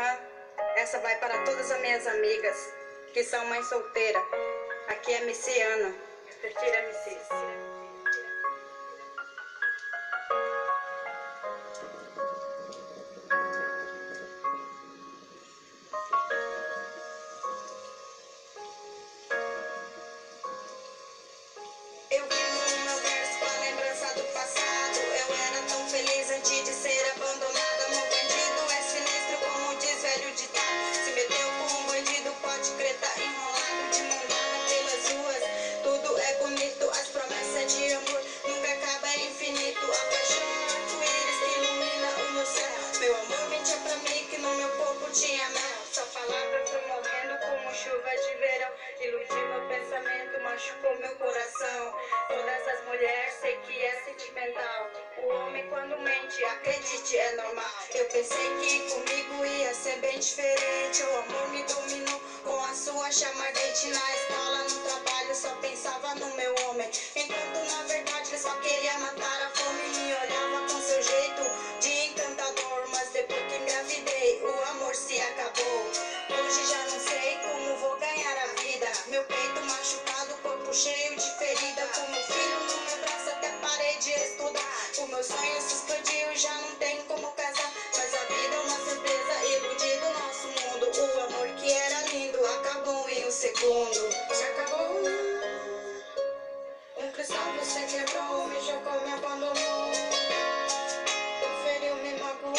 Aham. Essa vai para todas as minhas amigas que são mãe solteira. Aqui é Messiana. Retira Messi. Eu vivo no meu verso com a lembrança do passado. Eu era tão feliz antes de ser abandonada. Meu bandido é sinistro, como diz velho ditado. Se meteu com um bandido, pode crer, tá enrolado de mão dada pelas ruas. Tudo é bonito, as promessas de amor nunca acaba, é infinito. A paixão é um arco-íris que ilumina o meu céu. Meu amor mentia pra mim que no meu corpo tinha mel. Só palavras foi morrendo como chuva de verão. Iludiu meu pensamento, machucou meu coração. Todas as mulheres sei que é sentimental. O homem quando mente, acredite, é normal. Eu pensei que comigo ia ser bem diferente. O amor me dominou com a sua chama ardente. Na escola, no trabalho, só pensava no meu homem. Enquanto na verdade ele só queria matar a fome. Me olhava com seu jeito de encantador. Mas depois que engravidei, o amor se acabou. Hoje já não sei como vou ganhar a vida. Meu peito machucado, corpo cheio de ferida. Com meu filho no meu braço até parei de estudar. O meu sonho se explodiu e já não tem como casar. Mas a vida é uma surpresa, iludido nosso mundo. O amor que era lindo acabou em um segundo. Se acabou. Um cristal você quebrou, me jogou, me abandonou. Feriu, me magoou.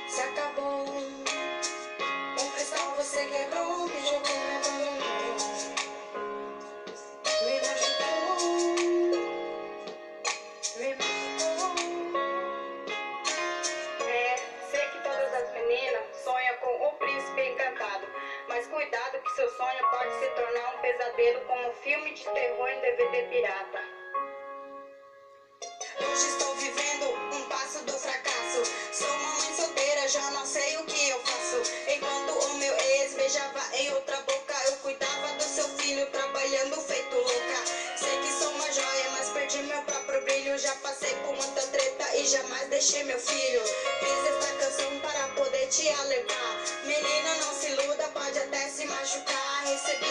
Se acabou. Um cristal você quebrou, me jogou, me abandonou. Me machucou. Me machucou. Sei que todas as meninas sonham com o príncipe encantado. Mas cuidado que seu sonho pode se tornar um pesadelo, como filme de terror em DVD pirata. Hoje estou vivendo um passo do fracasso. Sou uma mãe solteira, já não sei o que eu faço. Enquanto o meu ex beijava em outra boca, eu cuidava do seu filho, trabalhando feito louca. Sei que sou uma joia, mas perdi meu próprio brilho. Já passei por muita treta e jamais deixei meu filho. Fiz esta canção para poder te alertar. Menina, não se iluda, pode até se machucar. Recebi